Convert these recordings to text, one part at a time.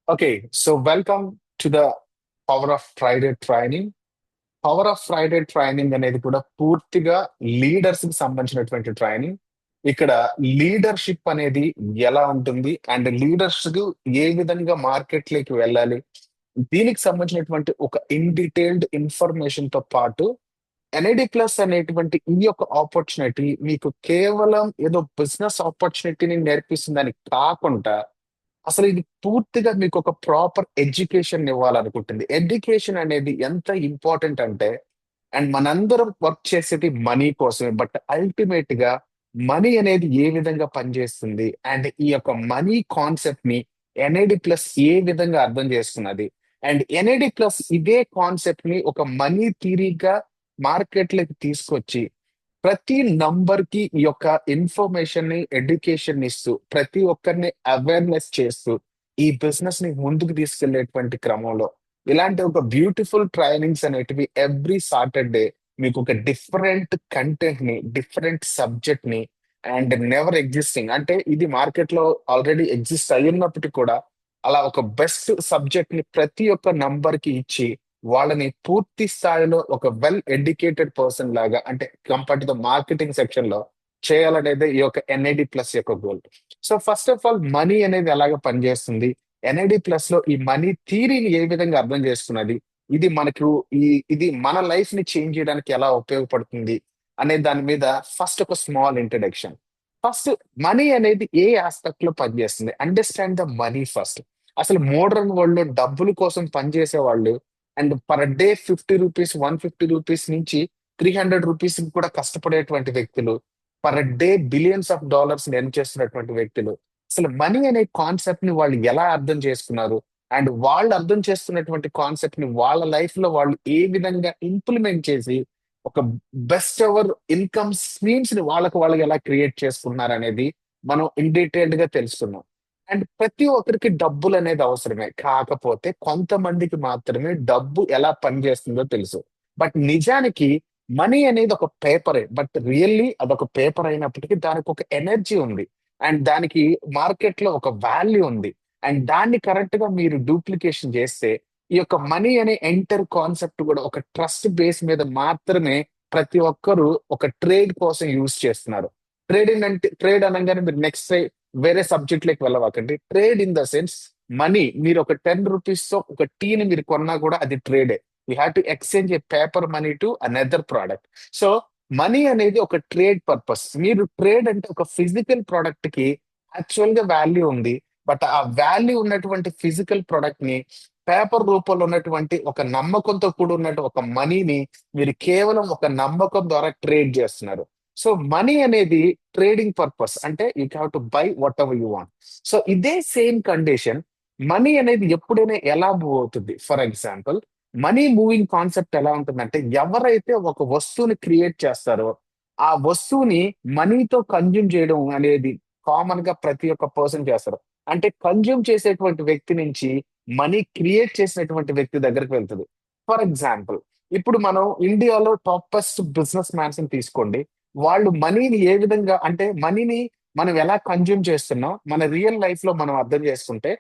Okay, so welcome to the Power of Friday training. Power of Friday training అనేది కూడా పూర్తిగా leaders కి సంబంధించినటువంటి ట్రైనింగ్. ఇక్కడ లీడర్షిప్ అనేది ఎలా ఉంటుంది అండ్ లీడర్స్ ఏ విధంగా మార్కెట్ లోకి వెళ్ళాలి, దీనికి సంబంధించినటువంటి ఒక ఇన్ డీటెయిల్డ్ ఇన్ఫర్మేషన్ తో పాటు ఎన్ఐడి ప్లస్ అనేటువంటి ఈ యొక్క ఆపర్చునిటీ మీకు కేవలం ఏదో బిజినెస్ ఆపర్చునిటీని నేర్పిస్తుందని కాకుండా అసలు ఇది పూర్తిగా మీకు ఒక ప్రాపర్ ఎడ్యుకేషన్ ఇవ్వాలనుకుంటుంది. ఎడ్యుకేషన్ అనేది ఎంత ఇంపార్టెంట్ అంటే, అండ్ మనందరం వర్క్ చేసేది మనీ కోసమే, బట్ అల్టిమేట్ గా మనీ అనేది ఏ విధంగా పనిచేస్తుంది అండ్ ఈ యొక్క మనీ కాన్సెప్ట్ ని ఎన్ఐడి ప్లస్ ఏ విధంగా అర్థం చేస్తున్నది, అండ్ ఎన్ఐడి ప్లస్ ఇదే కాన్సెప్ట్ ని ఒక మనీ థియరీగా మార్కెట్ లోకి తీసుకొచ్చి ప్రతి నంబర్ కి ఈ యొక్క ఇన్ఫర్మేషన్ ని ఎడ్యుకేషన్ ఇస్తూ ప్రతి ఒక్కరిని అవేర్నెస్ చేస్తూ ఈ బిజినెస్ ని ముందుకు తీసుకెళ్లేటువంటి క్రమంలో ఇలాంటి ఒక బ్యూటిఫుల్ ట్రైనింగ్స్ అనేటివి ఎవ్రీ సాటర్డే మీకు ఒక డిఫరెంట్ కంటెంట్ ని, డిఫరెంట్ సబ్జెక్ట్ ని, అండ్ నెవర్ ఎగ్జిస్టింగ్ అంటే ఇది మార్కెట్ లో ఆల్రెడీ ఎగ్జిస్ట్ అయ్యున్నప్పటికీ కూడా అలా ఒక బెస్ట్ సబ్జెక్ట్ ని ప్రతి ఒక్క నంబర్ కి ఇచ్చి వాళ్ళని పూర్తి స్థాయిలో ఒక వెల్ ఎడ్యుకేటెడ్ పర్సన్ లాగా అంటే compare to the marketing section లో చేయాలనేది ఈ యొక్క ఎన్ఐడి ప్లస్ యొక్క goal. So first of all money అనేది ఎలాగ పనిచేస్తుంది, ఎన్ఐడి ప్లస్ లో ఈ మనీ థీరీని ఏ విధంగా అర్థం చేసుకున్నది, ఇది మనకు ఇది మన లైఫ్ ని చేంజ్ చేయడానికి ఎలా ఉపయోగపడుతుంది అనే దాని మీద ఫస్ట్ ఒక స్మాల్ ఇంట్రడక్షన్. ఫస్ట్ మనీ అనేది ఏ ఆస్పెక్ట్ లో పనిచేస్తుంది, అండర్స్టాండ్ ద మనీ ఫస్ట్. అసలు మోడర్న్ వరల్డ్ లో డబ్బుల కోసం పనిచేసే వాళ్ళు and per day 50 rupees, 150 rupees నుంచి 300 రూపీస్ కూడా కష్టపడేటువంటి వ్యక్తులు, per day billions of dollars earn చేస్తున్నటువంటి వ్యక్తులు, అసలు మనీ అనే కాన్సెప్ట్ ని వాళ్ళు ఎలా అర్థం చేసుకున్నారు అండ్ వాళ్ళు అర్థం చేస్తున్నటువంటి కాన్సెప్ట్ ని వాళ్ళ లైఫ్ లో వాళ్ళు ఏ విధంగా ఇంప్లిమెంట్ చేసి ఒక బెస్ట్ ఎవర్ ఇన్కమ్ స్ట్రీమ్స్ ని వాళ్ళకి ఎలా క్రియేట్ చేసుకున్నారు అనేది మనం ఇన్ డీటెయిల్డ్ గా తెలుసుకున్నాం. అండ్ ప్రతి ఒక్కరికి డబ్బులు అనేది అవసరమే, కాకపోతే కొంతమందికి మాత్రమే డబ్బు ఎలా పనిచేస్తుందో తెలుసు. బట్ నిజానికి మనీ అనేది ఒక పేపరే, బట్ రియల్లీ అదొక పేపర్ అయినప్పటికీ దానికి ఒక ఎనర్జీ ఉంది అండ్ దానికి మార్కెట్ లో ఒక వాల్యూ ఉంది. అండ్ దాన్ని కరెక్ట్ గా మీరు డూప్లికేషన్ చేస్తే ఈ యొక్క మనీ అనే ఎంటర్ కాన్సెప్ట్ కూడా ఒక ట్రస్ట్ బేస్ మీద మాత్రమే ప్రతి ఒక్కరు ఒక ట్రేడ్ కోసం యూజ్ చేస్తున్నారు. ట్రేడింగ్ అంటే ట్రేడ్ అనగానే మీరు నెక్స్ట్ వేరే సబ్జెక్ట్ లోకి వెళ్ళవకండి. Trade in the sense money, మీరు ఒక 10 రూపీస్ తో ఒక టీని మీరు కొన్నా కూడా అది ట్రేడే. You have to exchange a paper money to another product. So money అనేది ఒక ట్రేడ్ పర్పస్. మీరు ట్రేడ్ అంటే ఒక ఫిజికల్ ప్రోడక్ట్ కి యాక్చువల్ గా వాల్యూ ఉంది, బట్ ఆ వాల్యూ ఉన్నటువంటి ఫిజికల్ ప్రోడక్ట్ ని పేపర్ రూపంలో ఉన్నటువంటి ఒక నమ్మకంతో కూడి ఉన్నట్టు ఒక మనీని మీరు కేవలం ఒక నమ్మకం ద్వారా ట్రేడ్ చేస్తున్నారు. సో మనీ అనేది ట్రేడింగ్ పర్పస్, అంటే you have to buy what ever you want. So ఇదే సేమ్ కండిషన్ మనీ అనేది ఎప్పుడైనా ఎలా మూవ్ అవుతుంది. For example, money moving concept ఎలా ఉంటుందంటే, ఎవరైతే ఒక వస్తువుని క్రియేట్ చేస్తారో ఆ వస్తువుని మనీతో కన్జ్యూమ్ చేయడం అనేది కామన్ గా ప్రతి ఒక్క పర్సన్ చేస్తారు. అంటే కన్జ్యూమ్ చేసేటువంటి వ్యక్తి నుంచి మనీ క్రియేట్ చేసినటువంటి వ్యక్తి దగ్గరికి వెళ్తుంది. ఫర్ ఎగ్జాంపుల్, ఇప్పుడు మనం ఇండియాలో టాపెస్ట్ బిజినెస్ మ్యాన్స్ ని తీసుకోండి. వాళ్ళు మనీని ఏ విధంగా అంటే మనీని మనం ఎలా కన్జ్యూమ్ చేస్తున్నాం మన రియల్ లైఫ్ లో మనం అర్థం చేసుకుంటే,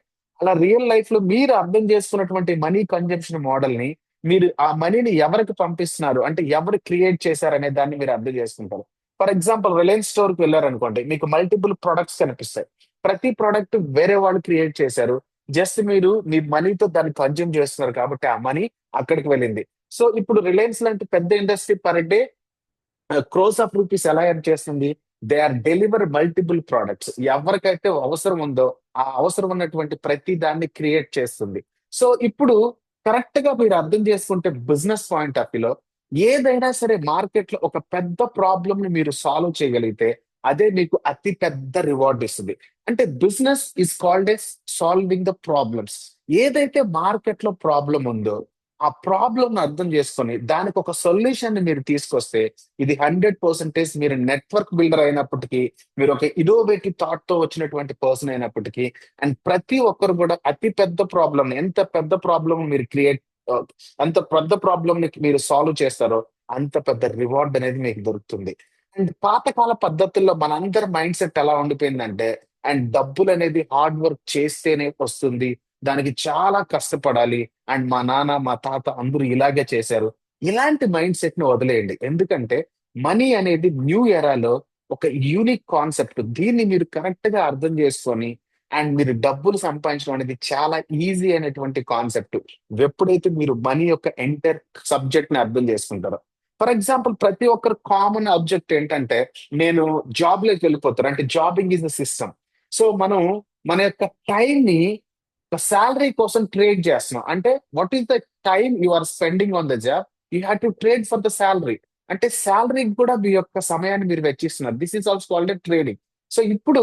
అలా రియల్ లైఫ్ లో మీరు అర్థం చేసుకున్నటువంటి మనీ కన్జంప్షన్ మోడల్ ని మీరు ఆ మనీని ఎవరికి పంపిస్తున్నారు అంటే ఎవరు క్రియేట్ చేశారు అనే దాన్ని మీరు అర్థం చేసుకుంటారు. ఫర్ ఎగ్జాంపుల్, రిలయన్స్ స్టోర్ కి వెళ్ళారనుకోండి, మీకు మల్టిపుల్ ప్రొడక్ట్స్ కనిపిస్తాయి. ప్రతి ప్రోడక్ట్ వేరే వాళ్ళు క్రియేట్ చేశారు. జస్ట్ మీరు మీ మనీతో దాన్ని కన్జ్యూమ్ చేస్తున్నారు కాబట్టి ఆ మనీ అక్కడికి వెళ్ళింది. సో ఇప్పుడు రిలయన్స్ లాంటి పెద్ద industry per day crores of rupees ఎలా ఎర్న్ చేస్తుంది. They are deliver multiple products. ఎవరికైతే అవసరం ఉందో ఆ అవసరం ఉన్నటువంటి ప్రతి దాన్ని క్రియేట్ చేస్తుంది. సో ఇప్పుడు కరెక్ట్ గా మీరు అర్థం చేసుకుంటే బిజినెస్ పాయింట్ ఆఫ్ వ్యూలో ఏదైనా సరే మార్కెట్ లో ఒక పెద్ద ప్రాబ్లమ్ ని మీరు సాల్వ్ చేయగలిగితే అదే మీకు అతి పెద్ద రివార్డ్ ఇస్తుంది. అంటే business is called a solving the problems. ఏదైతే మార్కెట్ లో ప్రాబ్లం ఉందో ఆ ప్రాబ్లమ్ అర్థం చేసుకొని దానికి ఒక సొల్యూషన్ ని మీరు తీసుకొస్తే, ఇది 100% మీరు నెట్వర్క్ బిల్డర్ అయినప్పటికీ, మీరు ఒక ఇన్నోవేటివ్ థాట్ తో వచ్చినటువంటి పర్సన్ అయినప్పటికీ, అండ్ ప్రతి ఒక్కరు కూడా అతి పెద్ద ప్రాబ్లమ్ ఎంత పెద్ద ప్రాబ్లమ్ మీరు క్రియేట్ అంత పెద్ద ప్రాబ్లమ్ ని మీరు సాల్వ్ చేస్తారో అంత పెద్ద రివార్డ్ అనేది మీకు దొరుకుతుంది. అండ్ పాతకాల పద్ధతుల్లో మనందరి మైండ్ సెట్ ఎలా ఉండిపోయిందంటే, అండ్ డబ్బులు అనేది హార్డ్ వర్క్ చేస్తేనే వస్తుంది, దానికి చాలా కష్టపడాలి. అండ్ మా నాన్న మా తాత అందరూ ఇలాగే చేశారు. ఇలాంటి మైండ్ సెట్ ని వదిలేయండి. ఎందుకంటే మనీ అనేది న్యూ ఎరాలో ఒక యూనిక్ కాన్సెప్ట్. దీన్ని మీరు కరెక్ట్ గా అర్థం చేసుకొని అండ్ మీరు డబ్బులు సంపాదించడం అనేది చాలా ఈజీ అయినటువంటి కాన్సెప్ట్. ఎప్పుడైతే మీరు మనీ యొక్క ఎంటైర్ సబ్జెక్ట్ ని అర్థం చేసుకుంటారో. ఫర్ ఎగ్జాంపుల్ ప్రతి ఒక్కరు కామన్ ఆబ్జెక్ట్ ఏంటంటే నేను జాబ్ లోకి వెళ్ళిపోతారు. అంటే జాబింగ్ ఇస్ ద సిస్టమ్. సో మనం మన యొక్క టైం ని ఒక శాలరీ కోసం ట్రేడ్ చేస్తున్నాం. అంటే what is the time you are spending on the job, you have to trade for the salary. అంటే శాలరీకి కూడా మీ యొక్క సమయాన్ని మీరు వెచ్చిస్తున్నారు. This is also called trading. So ఇప్పుడు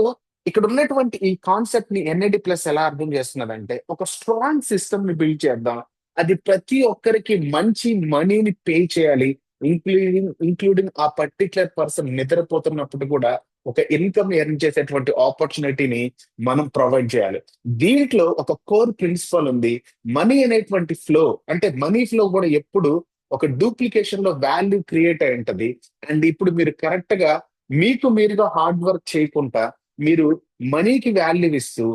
ఇక్కడ ఉన్నటువంటి ఈ కాన్సెప్ట్ ని ఎన్ఐడి ప్లస్ ఎలా అర్థం చేస్తున్నదంటే ఒక స్ట్రాంగ్ సిస్టమ్ ని బిల్డ్ చేద్దాం. అది ప్రతి ఒక్కరికి మంచి మనీని పే చేయాలి. ఇంక్లూడింగ్ ఆ పర్టికులర్ పర్సన్ నిద్రపోతున్నప్పుడు కూడా ఒక ఇన్కమ్ ఎర్న్ చేసేటువంటి ఆపర్చునిటీని మనం ప్రొవైడ్ చేయాలి. దీంట్లో ఒక కోర్ ప్రిన్సిపల్ ఉంది. మనీ అనేటువంటి ఫ్లో, అంటే మనీ ఫ్లో కూడా ఎప్పుడు ఒక డూప్లికేషన్ లో వాల్యూ క్రియేట్ అయి ఉంటది. అండ్ ఇప్పుడు మీరు కరెక్ట్ గా మీకు మీరుగా హార్డ్ వర్క్ చేయకుండా మీరు మనీకి వాల్యూ ఇస్తూ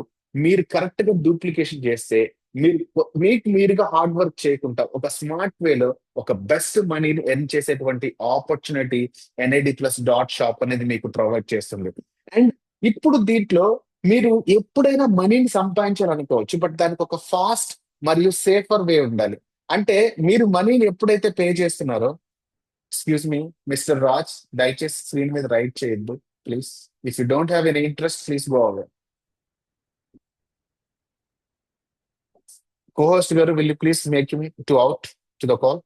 మీరు కరెక్ట్ గా డూప్లికేషన్ చేస్తే మీరు మీకు మీరుగా హార్డ్ వర్క్ చేయకుండా ఒక స్మార్ట్ వేలో ఒక బెస్ట్ మనీని ఎర్న్ చేసేటువంటి opportunity NID plus dot shop అనేది మీకు ప్రొవైడ్ చేస్తుంది. అండ్ ఇప్పుడు దీంట్లో మీరు ఎప్పుడైనా మనీని సంపాదించాలనుకోవచ్చు, బట్ దానికి ఒక ఫాస్ట్ మరియు సేఫర్ వే ఉండాలి. అంటే మీరు మనీని ఎప్పుడైతే పే చేస్తున్నారో, ఎక్స్క్యూజ్ మీ మిస్టర్ రాజ్, దయచేసి స్క్రీన్ మీద రైట్ చేయొద్దు please. If you don't have any interest please go away. Co-host garu, will you please make me to out to the call?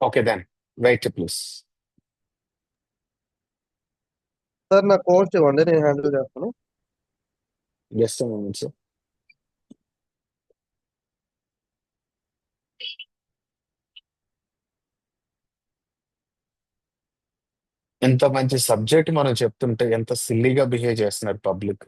Okay then. Wait please. Sir నా Coast ఇవ్వండి, నేను handle చేస్తాను. Just a moment, sir. ఎంత మంచి subject మనం చెప్తుంటే ఎంత సిల్లీగా బిహేవ్ చేస్తున్నారు పబ్లిక్.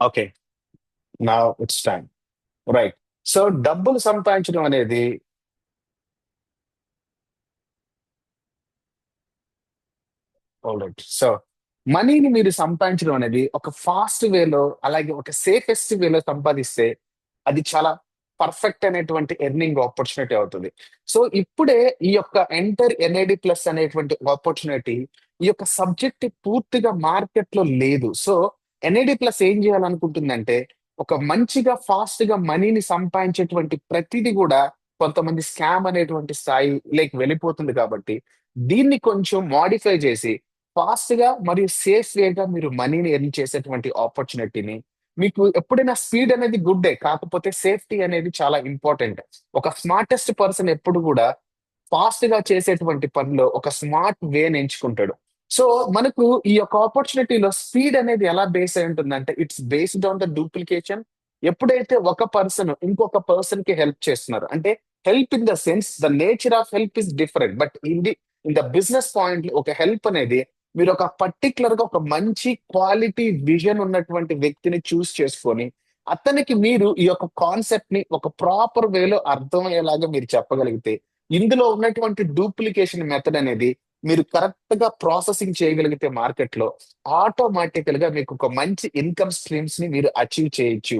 ఓకే, నా ఇట్స్ టైం. రైట్. సో డబ్బులు సంపాదించడం అనేది ఆల్రైట్. సో మనీని మీరు సంపాదించడం అనేది ఒక ఫాస్ట్ వేలో అలాగే ఒక సేఫెస్ట్ వేలో సంపాదిస్తే అది చాలా పర్ఫెక్ట్ అనేటువంటి ఎర్నింగ్ ఆపర్చునిటీ అవుతుంది. సో ఇప్పుడే ఈ యొక్క ఎంటర్ ఎన్ఐడి ప్లస్ అనేటువంటి ఆపర్చునిటీ, ఈ యొక్క సబ్జెక్ట్ పూర్తిగా మార్కెట్ లో లేదు. సో ఎన్ఐడి ప్లస్ ఏం చేయాలనుకుంటుందంటే ఒక మంచిగా ఫాస్ట్ గా మనీని సంపాదించేటువంటి ప్రతిదీ కూడా కొంతమంది స్కామ్ అనేటువంటి స్థాయి లైక్ వెళ్ళిపోతుంది. కాబట్టి దీన్ని కొంచెం మాడిఫై చేసి ఫాస్ట్ గా మరియు సేఫ్ వేగా మీరు మనీని ఎర్న్ చేసేటువంటి ఆపర్చునిటీని, మీకు ఎప్పుడైనా స్పీడ్ అనేది గుడ్డే, కాకపోతే సేఫ్టీ అనేది చాలా ఇంపార్టెంట్. ఒక స్మార్టెస్ట్ పర్సన్ ఎప్పుడు కూడా ఫాస్ట్ గా చేసేటువంటి పనిలో ఒక స్మార్ట్ వేని ఎంచుకుంటాడు. సో మనకు ఈ యొక్క ఆపర్చునిటీలో స్పీడ్ అనేది ఎలా బేస్ అయి ఉంటుందంటే it's based on the duplication. ఎప్పుడైతే ఒక పర్సన్ ఇంకొక పర్సన్ కి హెల్ప్ చేస్తున్నారు అంటే help in the sense the nature of help is different, but in the business point ఒక హెల్ప్ అనేది మీరు ఒక పర్టికులర్ గా ఒక మంచి క్వాలిటీ విజన్ ఉన్నటువంటి వ్యక్తిని చూస్ చేసుకొని అతనికి మీరు ఈ యొక్క కాన్సెప్ట్ ని ఒక ప్రాపర్ వేలో అర్థమయ్యేలాగా మీరు చెప్పగలిగితే ఇందులో ఉన్నటువంటి డూప్లికేషన్ మెథడ్ అనేది మీరు కరెక్ట్ గా ప్రాసెసింగ్ చేయగలిగితే మార్కెట్ లో ఆటోమేటికల్ గా మీకు ఒక మంచి ఇన్కమ్ స్ట్రీమ్స్ ని మీరు అచీవ్ చేయొచ్చు.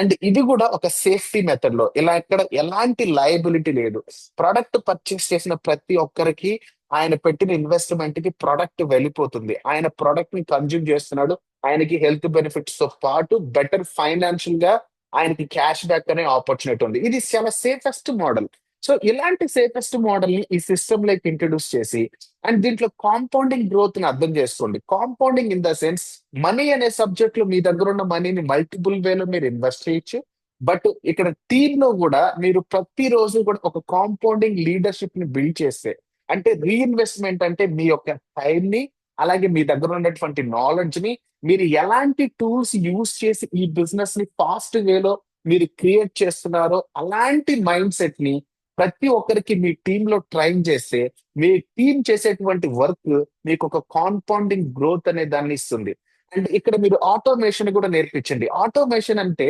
అండ్ ఇది కూడా ఒక సేఫ్టీ మెథడ్ లో, ఇలా ఇక్కడ ఎలాంటి లయబిలిటీ లేదు. ప్రొడక్ట్ పర్చేస్ చేసిన ప్రతి ఒక్కరికి ఆయన పెట్టిన ఇన్వెస్ట్మెంట్ కి ప్రొడక్ట్ వెళ్ళిపోతుంది. ఆయన ప్రొడక్ట్ ని కన్జ్యూమ్ చేస్తున్నాడు. ఆయనకి హెల్త్ బెనిఫిట్స్ తో పాటు బెటర్ ఫైనాన్షియల్ గా ఆయనకి క్యాష్ బ్యాక్ అనే ఆపర్చునిటీ ఉంది. ఇది చాలా సేఫెస్ట్ మోడల్. సో ఇలాంటి సేఫెస్ట్ మోడల్ ని ఈ సిస్టమ్ లైక్ ఇంట్రడ్యూస్ చేసి అండ్ దీంట్లో కాంపౌండింగ్ గ్రోత్ ని అర్థం చేసుకోండి. Compounding in the sense money అనే సబ్జెక్ట్ లో మీ దగ్గర ఉన్న మనీని మల్టిపుల్ వేలో మీరు ఇన్వెస్ట్ చేయొచ్చు. బట్ ఇక్కడ టీమ్ లో కూడా మీరు ప్రతిరోజు కూడా ఒక కాంపౌండింగ్ లీడర్షిప్ ని బిల్డ్ చేస్తే, అంటే రీఇన్వెస్ట్మెంట్ అంటే మీ యొక్క టైం ని అలాగే మీ దగ్గర ఉన్నటువంటి నాలెడ్జ్ ని మీరు ఎలాంటి టూల్స్ యూస్ చేసి ఈ బిజినెస్ ని ఫాస్ట్ వేలో మీరు క్రియేట్ చేస్తున్నారో అలాంటి మైండ్ సెట్ ని ప్రతి ఒక్కరికి మీ టీమ్ లో ట్రైన్ చేస్తే మీ టీం చేసేటువంటి వర్క్ మీకు ఒక కాంపౌండింగ్ గ్రోత్ అనే దాన్ని ఇస్తుంది. అండ్ ఇక్కడ మీరు ఆటోమేషన్ కూడా నేర్పించండి. ఆటోమేషన్ అంటే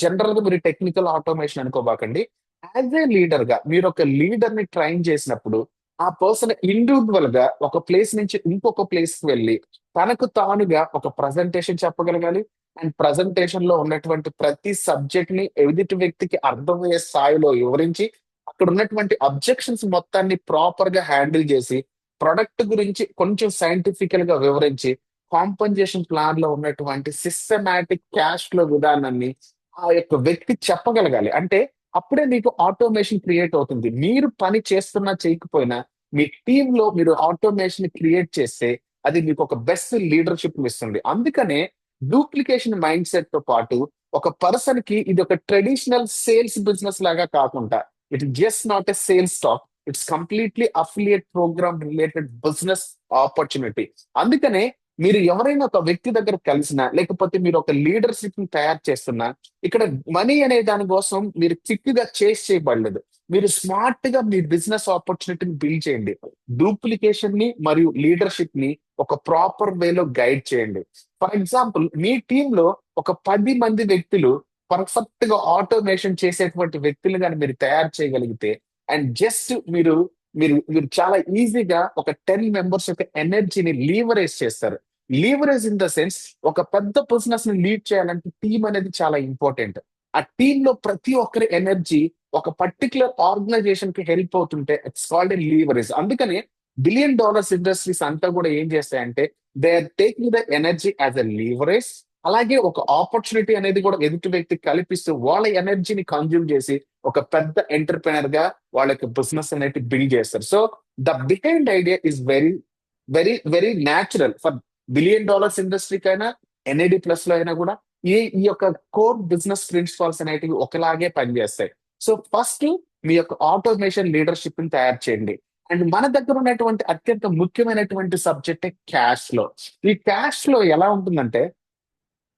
జనరల్ గా మీరు టెక్నికల్ ఆటోమేషన్ అనుకోబాకండి. యాజ్ ఏ లీడర్ గా మీరు ఒక లీడర్ ని ట్రైన్ చేసినప్పుడు ఆ పర్సన్ ఇండివిజువల్ గా ఒక ప్లేస్ నుంచి ఇంకొక ప్లేస్ కి వెళ్ళి తనకు తానుగా ఒక ప్రజెంటేషన్ చెప్పగలగాలి. అండ్ ప్రజెంటేషన్ లో ఉన్నటువంటి ప్రతి సబ్జెక్ట్ ని ఎదుటి వ్యక్తికి అర్థమయ్యే స్థాయిలో వివరించి అక్కడ ఉన్నటువంటి అబ్జెక్షన్స్ మొత్తాన్ని ప్రాపర్ గా హ్యాండిల్ చేసి ప్రొడక్ట్ గురించి కొంచెం సైంటిఫికల్ గా వివరించి కాంపన్సేషన్ ప్లాన్ లో ఉన్నటువంటి సిస్టమాటిక్ క్యాష్ ఫ్లో విధానాన్ని ఆ యొక్క వ్యక్తి చెప్పగలగాలి. అంటే అప్పుడే మీకు ఆటోమేషన్ క్రియేట్ అవుతుంది. మీరు పని చేస్తున్నా చేయకపోయినా మీ టీమ్ లో మీరు ఆటోమేషన్ క్రియేట్ చేస్తే అది మీకు ఒక బెస్ట్ లీడర్షిప్ ఇస్తుంది. అందుకనే డూప్లికేషన్ మైండ్ సెట్ తో పాటు ఒక పర్సన్ కి ఇది ఒక ట్రెడిషనల్ సేల్స్ బిజినెస్ లాగా కాకుండా it just not a sales talk, it's completely affiliate program related business opportunity. అందుకనే మీరు ఎవరైనా ఒక వ్యక్తి దగ్గర కలిసినా లేకపోతే మీరు ఒక లీడర్షిప్ ని తయారు చేస్తున్నా ఇక్కడ మనీ అనే దాని కోసం మీరు క్విక్ గా చేస్ చేయబడలేదు. మీరు స్మార్ట్ గా మీ బిజినెస్ ఆపర్చునిటీని బిల్డ్ చేయండి. డూప్లికేషన్ ని మరియు లీడర్షిప్ ని ఒక ప్రాపర్ వేలో గైడ్ చేయండి. ఫర్ ఎగ్జాంపుల్ మీ టీమ్ లో ఒక 10 మంది వ్యక్తులు పర్ఫెక్ట్ గా ఆటోమేషన్ చేసేటువంటి వ్యక్తులు కానీ మీరు తయారు చేయగలిగితే అండ్ జస్ట్ మీరు మీరు మీరు చాలా ఈజీగా ఒక 10 మెంబర్స్ యొక్క ఎనర్జీని లీవరేజ్ చేస్తారు. లీవరేజ్ ఇన్ ద సెన్స్ ఒక పెద్ద బిజినెస్ ని లీడ్ చేయాలంటే టీం అనేది చాలా ఇంపార్టెంట్. ఆ టీమ్ లో ప్రతి ఒక్కరి ఎనర్జీ ఒక పర్టికులర్ ఆర్గనైజేషన్ కి హెల్ప్ అవుతుంటే ఇట్స్ కాల్డ్ ఎ లీవరేజ్. అందుకని $1 బిలియన్ ఇండస్ట్రీస్ అంతా కూడా ఏం చేస్తాయంటే they are taking the energy as a leverage. అలాగే ఒక ఆపర్చునిటీ అనేది కూడా ఎదుటి వ్యక్తికి కల్పిస్తూ వాళ్ళ ఎనర్జీని కన్జ్యూమ్ చేసి ఒక పెద్ద ఎంటర్ప్రెనర్ గా వాళ్ళ యొక్క బిజినెస్ అనేది బిల్డ్ చేస్తారు. So the behind idea is very very very natural for $1 billion ఇండస్ట్రీకైనా ఎన్ఐడి ప్లస్ లో అయినా కూడా ఈ యొక్క కోర్ బిజినెస్ ప్రిన్సిపల్స్ అనేటివి ఒకలాగే పనిచేస్తాయి. సో ఫస్ట్ మీ యొక్క ఆటోమేషన్ లీడర్షిప్ ని తయారు చేయండి. అండ్ మన దగ్గర ఉన్నటువంటి అత్యంత ముఖ్యమైనటువంటి సబ్జెక్ట్ క్యాష్ ఫ్లో. ఈ క్యాష్ ఫ్లో ఎలా ఉంటుందంటే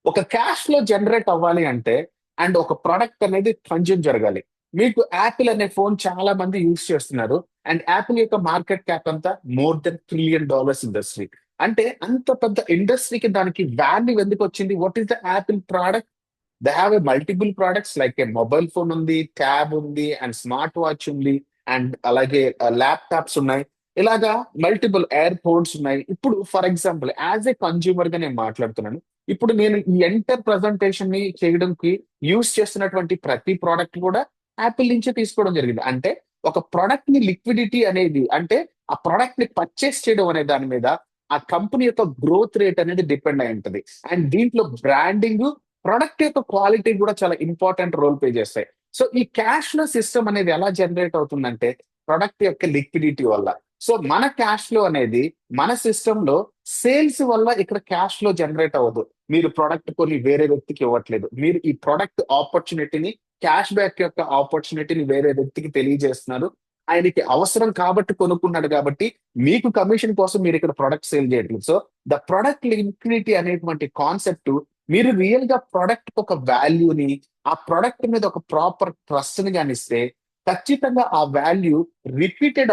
ఒక క్యాష్ ఫ్లో జనరేట్ అవ్వాలి అంటే అండ్ ఒక ప్రొడక్ట్ అనేది కన్జ్యూమ్ జరగాలి. మీకు యాపిల్ అనే ఫోన్ చాలా మంది యూజ్ చేస్తున్నారు. అండ్ యాపిల్ యొక్క మార్కెట్ క్యాప్ అంతా $more than $1 trillion ఇండస్ట్రీ. అంటే అంత పెద్ద ఇండస్ట్రీకి దానికి వాల్యూ ఎందుకు వచ్చింది? What is the Apple product? They have a multiple products like A mobile phone ఉంది, ట్యాబ్ ఉంది, అండ్ స్మార్ట్ వాచ్ ఉంది, అండ్ అలాగే ల్యాప్టాప్స్ ఉన్నాయి. ఇలాగా మల్టిపుల్ ఎయిర్పోర్ట్స్ ఉన్నాయి. ఇప్పుడు for example as a consumer గా నేను మాట్లాడుతున్నాను. ఇప్పుడు నేను ఈ ఎంటర్ ప్రజెంటేషన్ ని చేయడానికి యూజ్ చేస్తున్నటువంటి ప్రతి ప్రోడక్ట్ కూడా యాపిల్ నుంచే తీసుకోవడం జరిగింది. అంటే ఒక ప్రొడక్ట్ ని లిక్విడిటీ అనేది అంటే ఆ ప్రొడక్ట్ ని పర్చేస్ చేయడం అనే దాని మీద ఆ కంపెనీ యొక్క గ్రోత్ రేట్ అనేది డిపెండ్ అయి ఉంటుంది. అండ్ దీంట్లో బ్రాండింగ్, ప్రొడక్ట్ యొక్క క్వాలిటీ కూడా చాలా ఇంపార్టెంట్ రోల్ ప్లే చేస్తాయి. సో ఈ క్యాష్ ఫ్లో సిస్టమ్ అనేది ఎలా జనరేట్ అవుతుందంటే ప్రొడక్ట్ యొక్క లిక్విడిటీ వల్ల. సో మన క్యాష్ ఫ్లో అనేది మన సిస్టమ్ లో సేల్స్ వల్ల ఇక్కడ క్యాష్ ఫ్లో జనరేట్ అవ్వదు. మీరు ప్రొడక్ట్ కొని వేరే వ్యక్తికి ఇవ్వట్లేదు. మీరు ఈ ప్రొడక్ట్ ఆపర్చునిటీని, క్యాష్ బ్యాక్ యొక్క ఆపర్చునిటీని వేరే వ్యక్తికి తెలియజేస్తున్నారు. ఆయనకి అవసరం కాబట్టి కొనుక్కున్నాడు కాబట్టి మీకు కమిషన్ కోసం మీరు ఇక్కడ ప్రొడక్ట్ సేల్ చేయట్లేదు. సో ద ప్రొడక్ట్ లిక్విడిటీ అనేటువంటి కాన్సెప్ట్ మీరు రియల్ గా ప్రొడక్ట్ ఒక వాల్యూని, ఆ ప్రొడక్ట్ మీద ఒక ప్రాపర్ ట్రస్ట్ ని కానిస్తే ఖచ్చితంగా ఆ వాల్యూ రిపీట్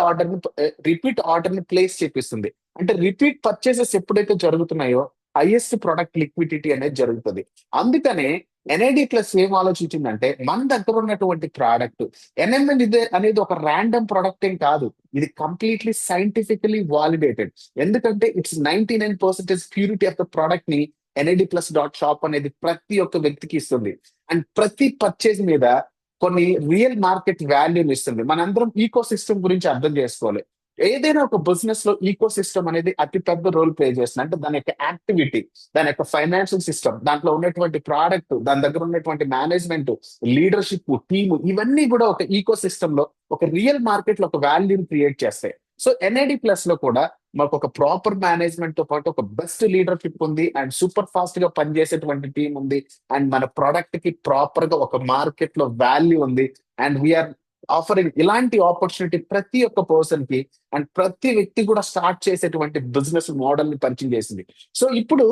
ఆర్డర్ ని ప్లేస్ చేపిస్తుంది. అంటే రిపీట్ పర్చేసెస్ ఎప్పుడైతే జరుగుతున్నాయో హైయెస్ట్ ప్రొడక్ట్ లిక్విడిటీ అనేది జరుగుతుంది. అందుకనే ఎన్ఐడి ప్లస్ ఏం ఆలోచించిందంటే మన దగ్గర ఉన్నటువంటి ప్రోడక్ట్ ఎన్ఎంఎల్ ఇదే అనేది ఒక ర్యాండమ్ ప్రొడక్ట్ ఏం కాదు. ఇది కంప్లీట్లీ సైంటిఫికలీ వాలిడేటెడ్. ఎందుకంటే it's 99% purity of the product ని NID+.shop అనేది ప్రతి ఒక్క వ్యక్తికి ఇస్తుంది. అండ్ ప్రతి పర్చేజ్ మీద కొన్ని రియల్ మార్కెట్ వాల్యూని ఇస్తుంది. మనందరం ఈకో సిస్టమ్ గురించి అర్థం చేసుకోవాలి. ఏదైనా ఒక బిజినెస్ లో ఈకో సిస్టమ్ అనేది అతి పెద్ద రోల్ ప్లే చేస్తుంది. అంటే దాని యొక్క యాక్టివిటీ, దాని యొక్క ఫైనాన్షియల్ సిస్టమ్, దాంట్లో ఉన్నటువంటి ప్రోడక్ట్, దాని దగ్గర ఉన్నటువంటి మేనేజ్మెంట్, లీడర్షిప్, టీమ్, ఇవన్నీ కూడా ఒక ఈకో సిస్టమ్ లో ఒక రియల్ మార్కెట్ లో ఒక వాల్యూని క్రియేట్ చేస్తాయి. సో ఎన్ఐడి ప్లస్ లో కూడా మాకు ఒక ప్రాపర్ మేనేజ్మెంట్ తో పాటు ఒక బెస్ట్ లీడర్షిప్ ఉంది. అండ్ సూపర్ ఫాస్ట్ గా పనిచేసేటువంటి టీం ఉంది. అండ్ మన ప్రోడక్ట్ కి ప్రాపర్ గా ఒక మార్కెట్ లో వాల్యూ ఉంది. అండ్ వీఆర్ ఆఫరింగ్ ఇలాంటి ఆపర్చునిటీ ప్రతి ఒక్క పర్సన్ కి. అండ్ ప్రతి వ్యక్తి కూడా స్టార్ట్ చేసేటువంటి బిజినెస్ మోడల్ ని పరిచయం చేసింది. సో ఇప్పుడు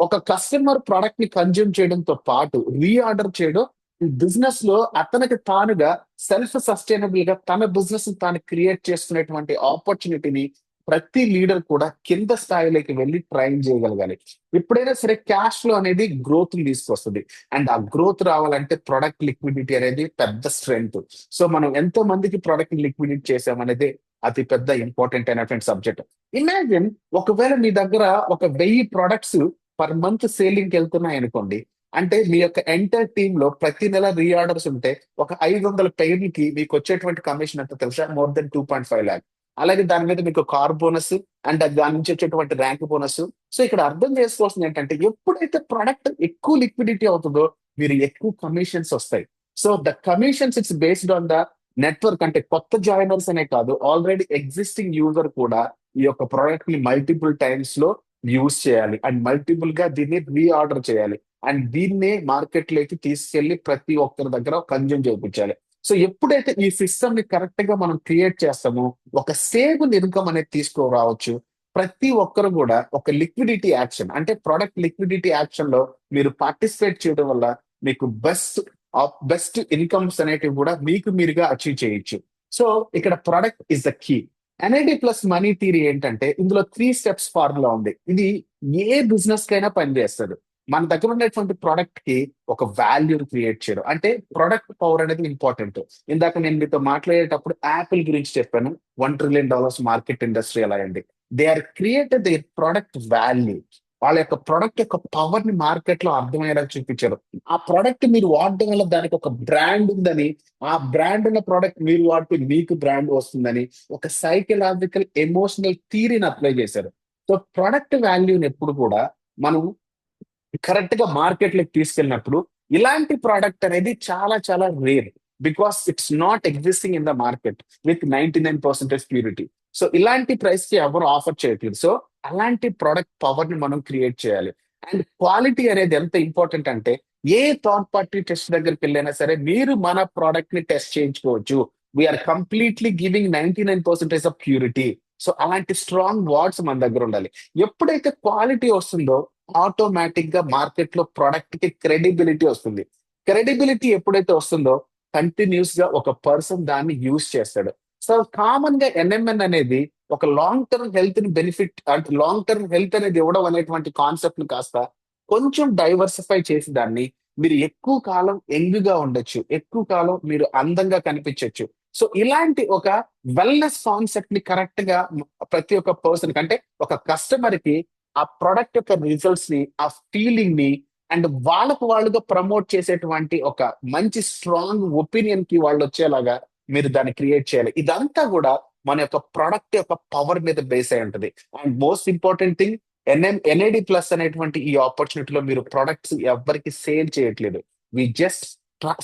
ఒక కస్టమర్ ప్రోడక్ట్ ని కన్జ్యూమ్ చేయడంతో పాటు రీఆర్డర్ చేయడం బిజినెస్ లో అతనికి తానుగా సెల్ఫ్ సస్టైనబుల్ గా తన బిజినెస్ తాను క్రియేట్ చేసుకునేటువంటి ఆపర్చునిటీని ప్రతి లీడర్ కూడా కింద స్థాయిలోకి వెళ్ళి ట్రైన్ చేయగలగాలి. ఎప్పుడైనా సరే క్యాష్ ఫ్లో అనేది గ్రోత్ తీసుకొస్తుంది. అండ్ ఆ గ్రోత్ రావాలంటే ప్రొడక్ట్ లిక్విడిటీ అనేది పెద్ద స్ట్రెంగ్త్. సో మనం ఎంతో మందికి ప్రొడక్ట్ లిక్విడిటీ చేసామనేది అతి పెద్ద ఇంపార్టెంట్ అయినటువంటి సబ్జెక్ట్. ఇమాజిన్, ఒకవేళ మీ దగ్గర ఒక 1000 ప్రొడక్ట్స్ పర్ మంత్ సేలింగ్ వెళ్తున్నాయి అనుకోండి. అంటే మీ యొక్క ఎంటైర్ టీమ్ లో ప్రతి నెల రీఆర్డర్స్ ఉంటే ఒక 500 పెయిర్లకి మీకు వచ్చేటువంటి కమిషన్ ఎంత తెలుసా? More than 2.5 lakh. అలాగే దాని మీద మీకు కార్ బోనస్ అండ్ దాని నుంచి వచ్చేటువంటి ర్యాంక్ బోనస్. సో ఇక్కడ అర్థం చేసుకోవాల్సింది ఏంటంటే, ఎప్పుడైతే ప్రొడక్ట్ ఎక్కువ లిక్విడిటీ అవుతుందో మీరు ఎక్కువ కమిషన్స్ వస్తాయి. So the commissions it's based on the network. అంటే కొత్త జాయినర్స్ అనే కాదు, ఆల్రెడీ ఎగ్జిస్టింగ్ యూజర్ కూడా ఈ యొక్క ప్రోడక్ట్ ని మల్టిపుల్ టైమ్స్ లో యూజ్ చేయాలి అండ్ మల్టిపుల్ గా దీన్ని రీఆర్డర్ చేయాలి. అండ్ దీన్నే మార్కెట్ లోకి తీసుకెళ్లి ప్రతి ఒక్కరి దగ్గర కన్జ్యూమ్ చేయించాలి. సో ఎప్పుడైతే ఈ సిస్టమ్ ని కరెక్ట్ గా మనం క్రియేట్ చేస్తామో ఒక స్టేబుల్ ఇన్కమ్ అనేది తీసుకురావచ్చు. ప్రతి ఒక్కరు కూడా ఒక లిక్విడిటీ యాక్షన్, అంటే ప్రొడక్ట్ లిక్విడిటీ యాక్షన్ లో మీరు పార్టిసిపేట్ చేయడం వల్ల మీకు బెస్ట్ ఇన్కమ్స్ అనేటివి కూడా మీకు మీరుగా అచీవ్ చేయొచ్చు. సో ఇక్కడ product is the key. NID plus money theory ఏంటంటే, ఇందులో 3 స్టెప్స్ ఫార్ములా ఉంది. ఇది ఏ బిజినెస్ కైనా పనిచేస్తుంది. మన దగ్గర ఉన్నటువంటి ప్రొడక్ట్ కి ఒక వాల్యూ క్రియేట్ చేయడం, అంటే ప్రొడక్ట్ పవర్ అనేది ఇంపార్టెంట్. ఇందాక నేను మీతో మాట్లాడేటప్పుడు యాపిల్ గురించి చెప్పాను. $1 trillion మార్కెట్ ఇండస్ట్రీ ఎలా అండి. They are created the product value. వాళ్ళ యొక్క ప్రొడక్ట్ యొక్క పవర్ ని మార్కెట్ లో అర్థమయ్యేలా చూపించారు. ఆ ప్రొడక్ట్ మీరు వాడడం వల్ల దానికి ఒక బ్రాండ్ ఉందని, ఆ బ్రాండ్ ఉన్న ప్రొడక్ట్ మీరు వాడితే మీకు బ్రాండ్ వస్తుందని ఒక సైకలాజికల్ ఎమోషనల్ థియరీని అప్లై చేశారు. సో ప్రొడక్ట్ వాల్యూని ఎప్పుడు కూడా మనం కరెక్ట్ గా మార్కెట్ లోకి తీసుకెళ్ళినప్పుడు ఇలాంటి ప్రోడక్ట్ అనేది చాలా చాలా rare. Because it's not existing in the market with 99% purity. So ఇలాంటి ప్రైస్ కి ఎవరు ఆఫర్ చేయట్లేదు. సో అలాంటి ప్రోడక్ట్ పవర్ ని మనం క్రియేట్ చేయాలి. అండ్ క్వాలిటీ అనేది ఎంత ఇంపార్టెంట్ అంటే, ఏ థర్డ్ పార్టీ టెస్ట్ దగ్గరికి వెళ్ళైనా సరే మీరు మన ప్రోడక్ట్ ని టెస్ట్ చేయించుకోవచ్చు. We're completely giving 99% of purity. So అలాంటి స్ట్రాంగ్ వర్డ్స్ మన దగ్గర ఉండాలి. ఎప్పుడైతే క్వాలిటీ వస్తుందో ఆటోమేటిక్ గా మార్కెట్ లో ప్రొడక్ట్ కి క్రెడిబిలిటీ వస్తుంది. క్రెడిబిలిటీ ఎప్పుడైతే వస్తుందో కంటిన్యూస్ గా ఒక పర్సన్ దాన్ని యూజ్ చేస్తాడు. సో కామన్ గా ఎన్ఎంఎన్ అనేది ఒక లాంగ్ టర్మ్ హెల్త్ ని బెనిఫిట్, అంటే లాంగ్ టర్మ్ హెల్త్ అనేది ఇవ్వడం అనేటువంటి కాన్సెప్ట్ ని కాస్త కొంచెం డైవర్సిఫై చేసి దాన్ని మీరు ఎక్కువ కాలం యంగ్ గా ఉండొచ్చు, ఎక్కువ కాలం మీరు అందంగా కనిపించవచ్చు. సో ఇలాంటి ఒక వెల్నెస్ కాన్సెప్ట్ ని కరెక్ట్ గా ప్రతి ఒక్క పర్సన్ కంటే ఒక కస్టమర్ కి ఆ ప్రొడక్ట్ యొక్క రిజల్ట్స్ ని, ఆ ఫీలింగ్ ని అండ్ వాళ్ళకు వాళ్ళుగా ప్రమోట్ చేసేటువంటి ఒక మంచి స్ట్రాంగ్ ఒపీనియన్ కి వాళ్ళు వచ్చేలాగా మీరు దాన్ని క్రియేట్ చేయాలి. ఇదంతా కూడా మన యొక్క ప్రొడక్ట్ యొక్క పవర్ మీద బేస్ అయి ఉంటుంది. And most important thing, NID plus అనేటువంటి ఈ ఆపర్చునిటీలో మీరు ప్రొడక్ట్స్ ఎవరికి సేల్ చేయట్లేదు. వి జస్ట్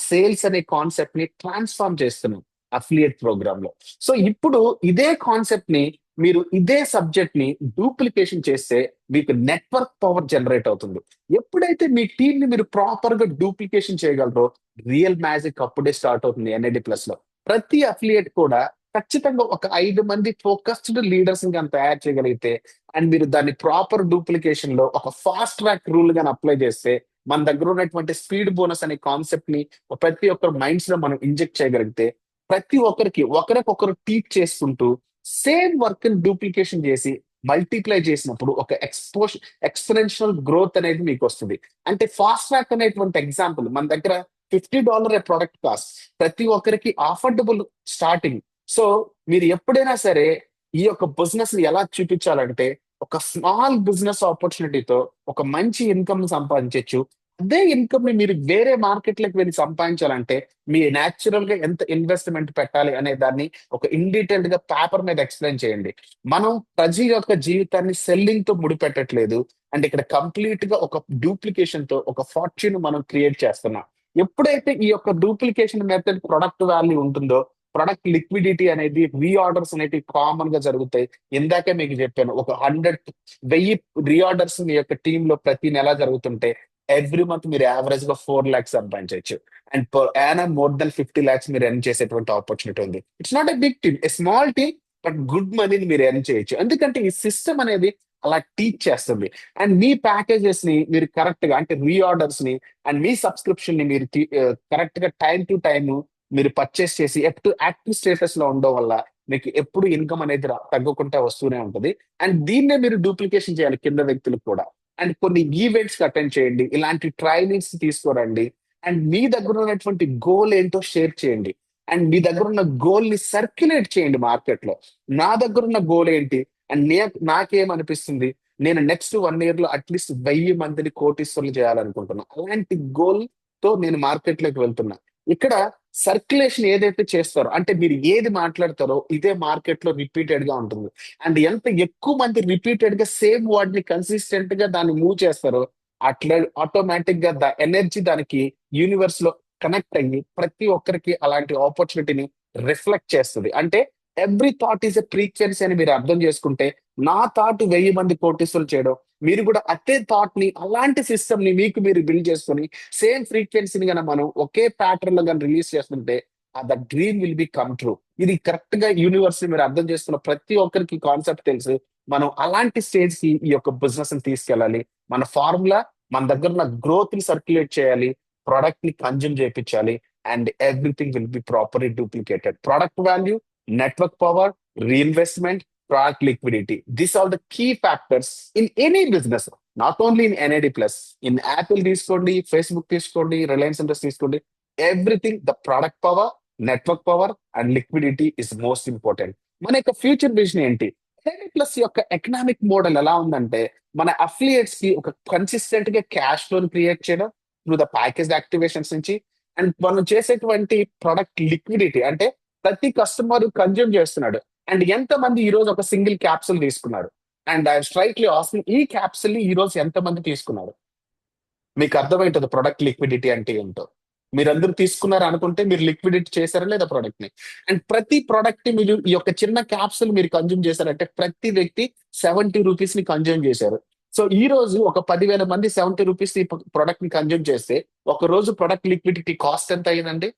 సేల్స్ అనే కాన్సెప్ట్ ని ట్రాన్స్ఫార్మ్ చేస్తున్నాం అఫిలియేట్ ప్రోగ్రామ్ లో. సో ఇప్పుడు ఇదే కాన్సెప్ట్ ని మీరు ఇదే సబ్జెక్ట్ ని డూప్లికేషన్ చేస్తే మీకు నెట్వర్క్ పవర్ జనరేట్ అవుతుంది. ఎప్పుడైతే మీ టీం ని మీరు ప్రాపర్ గా డూప్లికేషన్ చేయగలరో రియల్ మ్యాజిక్ అప్పుడే స్టార్ట్ అవుతుంది ఎన్ఐడి ప్లస్ లో. ప్రతి అఫిలియేట్ కూడా ఖచ్చితంగా ఒక 5 మంది ఫోకస్డ్ లీడర్స్ ని తయారు చేయగలిగితే అండ్ మీరు దాన్ని ప్రాపర్ డూప్లికేషన్ లో ఒక ఫాస్ట్ ట్రాక్ రూల్ గాని అప్లై చేస్తే, మన దగ్గర ఉన్నటువంటి స్పీడ్ బోనస్ అనే కాన్సెప్ట్ ని ప్రతి ఒక్కరు మైండ్స్ లో మనం ఇంజెక్ట్ చేయగలిగితే, ప్రతి ఒక్కరికి ఒకరికొకరు టీచ్ చేసుకుంటూ సేమ్ వర్క్ ని డూప్లికేషన్ చేసి మల్టిప్లై చేసినప్పుడు ఒక ఎక్స్పోనెన్షియల్ గ్రోత్ అనేది మీకు వస్తుంది. అంటే ఫాస్ట్ ట్రాక్ అనేటువంటి ఎగ్జాంపుల్, మన దగ్గర $50 ప్రొడక్ట్ కాస్ట్, ప్రతి ఒక్కరికి అఫోర్డబుల్ స్టార్టింగ్. సో మీరు ఎప్పుడైనా సరే ఈ యొక్క బిజినెస్ ని ఎలా చూపించాలంటే, ఒక స్మాల్ బిజినెస్ ఆపర్చునిటీతో ఒక మంచి ఇన్కమ్ సంపాదించవచ్చు. అదే ఇన్కమ్ ని మీరు వేరే మార్కెట్లకు వెళ్ళి సంపాదించాలంటే మీ న్యాచురల్ గా ఎంత ఇన్వెస్ట్మెంట్ పెట్టాలి అనే దాన్ని ఒక ఇన్ డీటెయిల్డ్ గా పేపర్ మీద ఎక్స్ప్లెయిన్ చేయండి. మనం ప్రజల యొక్క జీవితాన్ని సెల్లింగ్ తో ముడిపెట్టట్లేదు. అండ్ ఇక్కడ కంప్లీట్ గా ఒక డూప్లికేషన్ తో ఒక ఫార్చ్యూన్ మనం క్రియేట్ చేస్తున్నాం. ఎప్పుడైతే ఈ యొక్క డూప్లికేషన్ మెథడ్ ప్రొడక్ట్ వాల్యూ ఉంటుందో, ప్రొడక్ట్ లిక్విడిటీ అనేది, రీఆర్డర్స్ అనేవి కామన్ గా జరుగుతాయి. ఇందాకే మీకు చెప్పాను, ఒక 1000 రీఆర్డర్స్ మీ యొక్క టీమ్ లో ప్రతి నెల జరుగుతుంటే ఎవ్రీ మంత్ మీరు యావరేజ్ గా 4 lakhs సంపాదించవచ్చు. And per annum more than 50 lakhs మీరు ఎర్న్ చేసేటువంటి ఆపర్చునిటీ ఉంది. It's not a big team, a small team, but good మనీని మీరు ఎర్న్ చేయొచ్చు. ఎందుకంటే ఈ సిస్టమ్ అనేది అలా టీచ్ చేస్తుంది. అండ్ మీ ప్యాకేజెస్ ని మీరు కరెక్ట్ గా అంటే రీఆర్డర్స్ ని అండ్ మీ సబ్స్క్రిప్షన్ ని మీరు కరెక్ట్ గా టైం టు టైం మీరు పర్చేస్ చేసి ఎప్పుడు యాక్టివ్ స్టేటస్ లో ఉండడం వల్ల మీకు ఎప్పుడు ఇన్కమ్ అనేది తగ్గకుండా వస్తూనే ఉంటది. అండ్ దీన్నే మీరు డూప్లికేషన్ చేయాలి కింద వ్యక్తులకు కూడా. అండ్ కొన్ని ఈవెంట్స్ అటెండ్ చేయండి, ఇలాంటి ట్రైనింగ్స్ తీసుకోరండి. అండ్ మీ దగ్గర ఉన్నటువంటి గోల్ ఏంటో షేర్ చేయండి. అండ్ మీ దగ్గర ఉన్న గోల్ ని సర్క్యులేట్ చేయండి మార్కెట్ లో. నా దగ్గర ఉన్న గోల్ ఏంటి, అండ్ నాకేమనిపిస్తుంది, నేను నెక్స్ట్ 1 year లో అట్లీస్ట్ 1000 మందిని కోటీశ్వరులు చేయాలనుకుంటున్నా. అలాంటి గోల్ తో నేను మార్కెట్ లోకి వెళ్తున్నా. ఇక్కడ సర్క్యులేషన్ ఏదైతే చేస్తారో అంటే మీరు ఏది మాట్లాడతారో ఇదే మార్కెట్ లో రిపీటెడ్ గా ఉంటుంది. అండ్ ఎంత ఎక్కువ మంది రిపీటెడ్ గా సేమ్ వర్డ్ ని కన్సిస్టెంట్ గా దాన్ని మూవ్ చేస్తారో అట్లా ఆటోమేటిక్ గా ఎనర్జీ దానికి యూనివర్స్ లో కనెక్ట్ అయ్యి ప్రతి ఒక్కరికి అలాంటి ఆపర్చునిటీని రిఫ్లెక్ట్ చేస్తుంది. అంటే every thought is a frequency అని మీరు అర్థం చేసుకుంటే, నా థాట్ 1000 మంది కోటీసులు చేయడం, మీరు కూడా అదే థాట్ ని అలాంటి సిస్టమ్ ని మీకు మీరు బిల్డ్ చేసుకుని సేమ్ ఫ్రీక్వెన్సీని కనుక మనం ఒకే ప్యాటర్న్ లో కానీ రిలీజ్ చేస్తుంటే the dream will be come true. ఇది కరెక్ట్ గా యూనివర్స్ ని మీరు అర్థం చేసుకున్న ప్రతి ఒక్కరికి కాన్సెప్ట్ తెలుసు. మనం అలాంటి స్టేజ్ కి ఈ యొక్క బిజినెస్ ని తీసుకెళ్ళాలి. మన ఫార్ములా, మన దగ్గర ఉన్న గ్రోత్ ని సర్క్యులేట్ చేయాలి, ప్రొడక్ట్ ని కన్జ్యూమ్ చేయించాలి, and everything will be properly duplicated. Product value, network power, reinvestment, product liquidity. These are the key factors in any business, not only in NAD plus. In Apple తీసుకోండి, Facebook తీసుకోండి, Reliance industry తీసుకోండి, everything the product power, network power and liquidity is most important. మన యొక్క future vision ఏంటి? NAD plus యొక్క economic model ఎలా ఉందంటే, మన అఫిలియేట్స్ కి ఒక కన్సిస్టెంట్ గా క్యాష్ ఫ్లోని క్రియేట్ చేయడం త్రూ ద ప్యాకేజ్ యాక్టివేషన్స్ నుంచి, అండ్ మనం చేసేటువంటి ప్రొడక్ట్ లిక్విడిటీ అంటే ప్రతి కస్టమర్ కన్జ్యూమ్ చేస్తున్నాడు. అండ్ ఎంతమంది ఈ రోజు ఒక సింగిల్ క్యాప్సూల్ తీసుకున్నారు, అండ్ ఐ స్ట్రైట్లీ ఆస్కింగ్ ఈ క్యాప్సూల్ ని ఈ రోజు ఎంతమంది తీసుకున్నారు? మీకు అర్థమవుతుంది ప్రొడక్ట్ లిక్విడిటీ అంటే ఏంటో. మీరందరూ తీసుకున్నారు అనుకుంటే మీరు లిక్విడిటీ చేశారా లేదా ప్రొడక్ట్ ని? అండ్ ప్రతి ప్రొడక్ట్ ని మీరు ఈ యొక్క చిన్న క్యాప్సూల్ మీరు కన్జ్యూమ్ చేశారంటే ప్రతి వ్యక్తి 70 రూపీస్ ని కన్జ్యూమ్ చేశారు. సో ఈ రోజు ఒక 10,000 మంది 70 రూపీస్ ఈ ప్రొడక్ట్ ని కన్జ్యూమ్ చేస్తే ఒక రోజు ప్రొడక్ట్ లిక్విడిటీ కాస్ట్ ఎంత అయ్యిందండి?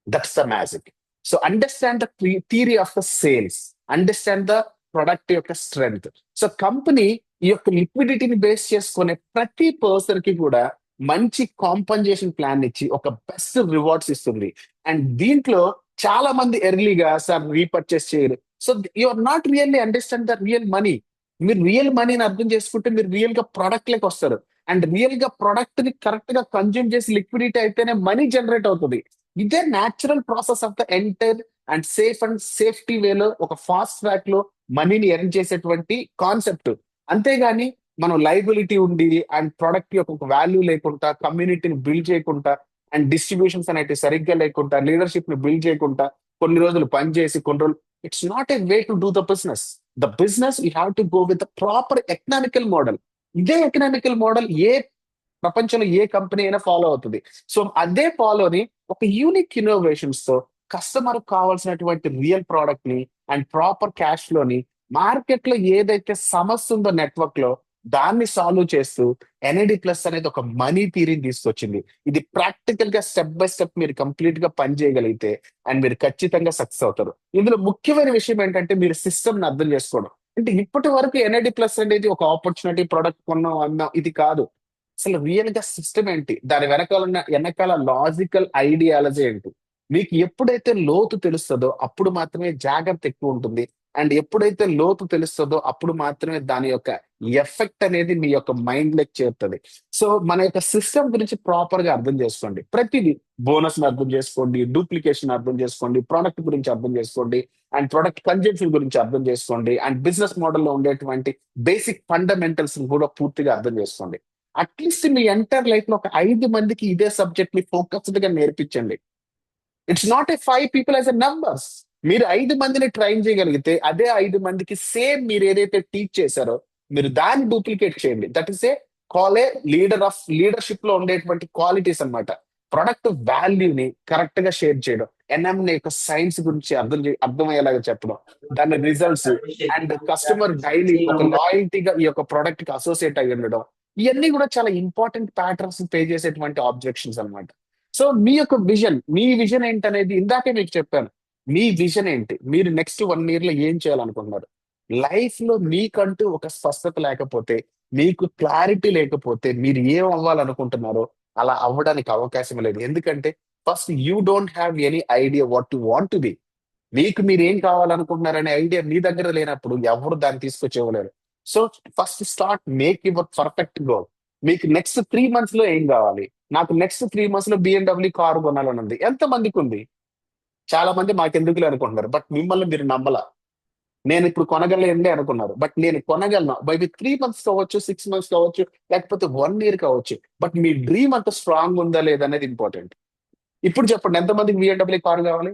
That's the magic. So understand the theory of the sales. Understand the product యొక్క strength. సో కంపెనీ ఈ యొక్క లిక్విడిటీని బేస్ చేసుకునే ప్రతి పర్సన్ కి కూడా మంచి కాంపన్సేషన్ ప్లాన్ ఇచ్చి ఒక బెస్ట్ రివార్డ్స్ ఇస్తుంది. అండ్ దీంట్లో చాలా మంది ఎర్లీగా సార్ రీపర్చేస్ చేయరు. So you are not really understand the real money. మీరు రియల్ మనీని అర్థం చేసుకుంటే మీరు రియల్ గా ప్రొడక్ట్ లకి వస్తారు. అండ్ రియల్ గా ప్రొడక్ట్ ని కరెక్ట్ గా కన్జ్యూమ్ చేసి లిక్విడిటీ అయితేనే మనీ జనరేట్ అవుతుంది. ఇదే natural process of the enter and safety వేలో ఒక ఫాస్ట్ ట్రాక్ లో మనీని ఎర్న్ చేసేటువంటి కాన్సెప్ట్. అంతేగాని మనం లైబిలిటీ ఉండి అండ్ ప్రొడక్ట్ యొక్క ఒక వాల్యూ లేకుండా, కమ్యూనిటీని బిల్డ్ చేయకుండా, అండ్ డిస్ట్రిబ్యూషన్స్ అనేవి సరిగ్గా లేకుండా, లీడర్షిప్ ని బిల్డ్ చేయకుండా, కొన్ని రోజులు పని చేసి కొన్ని రోజులు, it's not a way to do the business. The business you have to go with the proper economical model. ఇదే ఎకనామికల్ మోడల్ ప్రపంచంలో ఏ కంపెనీ అయినా ఫాలో అవుతుంది. సో అదే ఫాలోని ఒక యూనిక్ ఇన్నోవేషన్స్ తో కస్టమర్ కావాల్సినటువంటి రియల్ ప్రోడక్ట్ ని అండ్ ప్రాపర్ క్యాష్ ఫ్లోని మార్కెట్ లో ఏదైతే సమస్య ఉందో నెట్వర్క్ లో దాన్ని సాల్వ్ చేస్తూ NAD ప్లస్ అనేది ఒక మనీ థియరీని తీసుకొచ్చింది. ఇది ప్రాక్టికల్ గా స్టెప్ బై స్టెప్ మీరు కంప్లీట్ గా పని చేయగలిగితే అండ్ మీరు ఖచ్చితంగా సక్సెస్ అవుతారు. ఇందులో ముఖ్యమైన విషయం ఏంటంటే మీరు సిస్టమ్ ని అర్థం చేసుకోవడం. అంటే ఇప్పటి వరకు NAD ప్లస్ అనేది ఒక ఆపర్చునిటీ, ప్రొడక్ట్ కొన్నాం అన్నా ఇది కాదు. అసలు రియల్ గా సిస్టమ్ ఏంటి, దాని వెనకాల లాజికల్ ఐడియాలజీ ఏంటి, మీకు ఎప్పుడైతే లోతు తెలుస్తుందో అప్పుడు మాత్రమే జాగ్రత్త ఎక్కువ ఉంటుంది. అండ్ ఎప్పుడైతే లోతు తెలుస్తుందో అప్పుడు మాత్రమే దాని యొక్క ఎఫెక్ట్ అనేది మీ యొక్క మైండ్ లెక్ చేరుతుంది. సో మన యొక్క సిస్టమ్ గురించి ప్రాపర్ గా అర్థం చేసుకోండి. ప్రతిదీ బోనస్ ని అర్థం చేసుకోండి, డూప్లికేషన్ అర్థం చేసుకోండి, ప్రోడక్ట్ గురించి అర్థం చేసుకోండి, అండ్ ప్రొడక్ట్ కన్జంప్షన్ గురించి అర్థం చేసుకోండి, అండ్ బిజినెస్ మోడల్లో ఉండేటువంటి బేసిక్ ఫండమెంటల్స్ కూడా పూర్తిగా అర్థం చేసుకోండి. అట్లీస్ట్ మీ ఎంటైర్ లైఫ్ లో ఒక 5 మందికి ఇదే సబ్జెక్ట్ ని ఫోకస్డ్ గా నేర్పించండి. It's not a 5 people as a numbers. మీరు 5 మందిని ట్రైన్ చేయగలిగితే అదే 5 మందికి సేమ్ మీరు ఏదైతే టీచ్ చేశారో మీరు దాన్ని డూప్లికేట్ చేయండి. That is a call A leadership లో ఉండేటువంటి క్వాలిటీస్ అన్నమాట. ప్రొడక్ట్ వాల్యూని కరెక్ట్ గా షేర్ చేయడం, ఎన్ఎంఏ యొక్క సైన్స్ గురించి అర్థమయ్యేలాగా చెప్పడం, దాని రిజల్ట్స్, అండ్ కస్టమర్ డైలీ ఒక లాయల్టీగా ఈ యొక్క ప్రొడక్ట్ కి అసోసియేట్ అయ్యి ఉండడం, ఇవన్నీ కూడా చాలా ఇంపార్టెంట్ ప్యాటర్న్స్ పే చేసేటువంటి ఆబ్జెక్షన్స్ అన్నమాట. సో మీ విజన్ ఏంటనేది ఇందాకే మీకు చెప్పాను. మీ విజన్ ఏంటి, మీరు నెక్స్ట్ 1 year లో ఏం చేయాలనుకుంటున్నారు? లైఫ్ లో మీకంటూ ఒక స్పష్టత లేకపోతే, మీకు క్లారిటీ లేకపోతే, మీరు ఏం అవ్వాలనుకుంటున్నారో అలా అవ్వడానికి అవకాశం లేదు. ఎందుకంటే first you don't have any idea what you want to be. మీకు మీరు ఏం కావాలనుకుంటున్నారనే ఐడియా మీ దగ్గర లేనప్పుడు ఎవరు దాన్ని తీసుకొచ్చి ఇవ్వలేరు. So first start make your perfect goal. మీకు నెక్స్ట్ 3 months లో ఏం కావాలి? నాకు నెక్స్ట్ 3 months లో BMW కారు కొనాలని ఉంది. ఎంత మందికి ఉంది? చాలా మంది మాకెందుకులే అనుకుంటున్నారు. బట్ మిమ్మల్ని మీరు నమ్మల. నేను ఇప్పుడు కొనగలండి అనుకున్నారు. బట్ నేను కొనగలను. మేబీ 3 months కావచ్చు, 6 months కావచ్చు, లేకపోతే 1 year కావచ్చు. బట్ మీ డ్రీమ్ అంత స్ట్రాంగ్ ఉందా లేదా అనేది ఇంపార్టెంట్. ఇప్పుడు చెప్పండి, ఎంతమందికి BMW కారు కావాలి?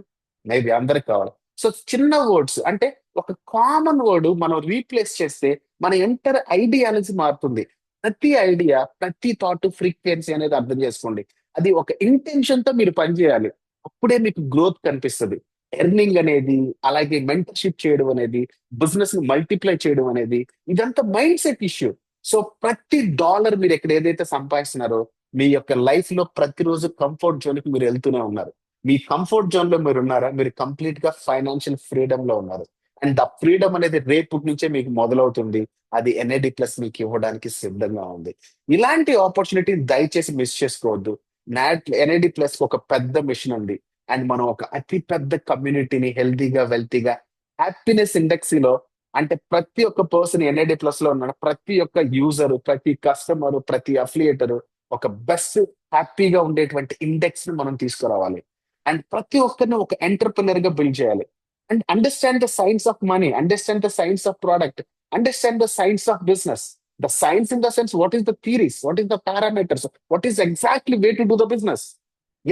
మేబీ అందరికి కావాలి. సో చిన్న వర్డ్స్ అంటే ఒక కామన్ వర్డ్ మనం రీప్లేస్ చేస్తే మన ఎంటర్ ఐడియాలజీ మారుతుంది. ప్రతి ఐడియా, ప్రతి థాట్ ఫ్రీక్వెన్సీ అనేది అర్థం చేసుకోండి. అది ఒక ఇంటెన్షన్ తో మీరు పనిచేయాలి. అప్పుడే మీకు గ్రోత్ కనిపిస్తుంది. ఎర్నింగ్ అనేది, అలాగే మెంటర్షిప్ చేయడం అనేది, బిజినెస్ ని మల్టిప్లై చేయడం అనేది, ఇదంతా మైండ్ సెట్ ఇష్యూ. సో ప్రతి డాలర్ మీరు ఇక్కడ ఏదైతే సంపాదిస్తున్నారో మీ యొక్క లైఫ్ లో ప్రతిరోజు కంఫర్ట్ జోన్ కి మీరు వెళ్తూనే ఉన్నారు. మీ కంఫర్ట్ జోన్ లో మీరు ఉన్నారా? మీరు కంప్లీట్ గా ఫైనాన్షియల్ ఫ్రీడమ్ లో ఉన్నారు. అండ్ ఆ ఫ్రీడమ్ అనేది రేపటి నుంచే మీకు మొదలవుతుంది. అది ఎన్ఐడి ప్లస్ మీకు ఇవ్వడానికి సిద్ధంగా ఉంది. ఇలాంటి ఆపర్చునిటీ దయచేసి మిస్ చేసుకోవద్దు. ఎన్ఐడి ప్లస్ ఒక పెద్ద మిషన్ ఉంది. అండ్ మనం ఒక అతి పెద్ద కమ్యూనిటీని హెల్తీగా, వెల్తీగా, హ్యాపీనెస్ ఇండెక్స్ లో, అంటే ప్రతి ఒక్క పర్సన్ ఎన్ఐడి ప్లస్ లో ఉన్న ప్రతి ఒక్క యూజర్, ప్రతి కస్టమర్, ప్రతి అఫిలియేటర్ ఒక బెస్ట్ హ్యాపీగా ఉండేటువంటి ఇండెక్స్ ని మనం తీసుకురావాలి. అండ్ ప్రతి ఒక్కరిని ఒక ఎంటర్ప్రినర్ గా బిల్డ్ చేయాలి. And understand the science of money, understand the science of product, understand the science of business. The science in the sense what is the theories, what is the parameters, what is exactly way to do the business.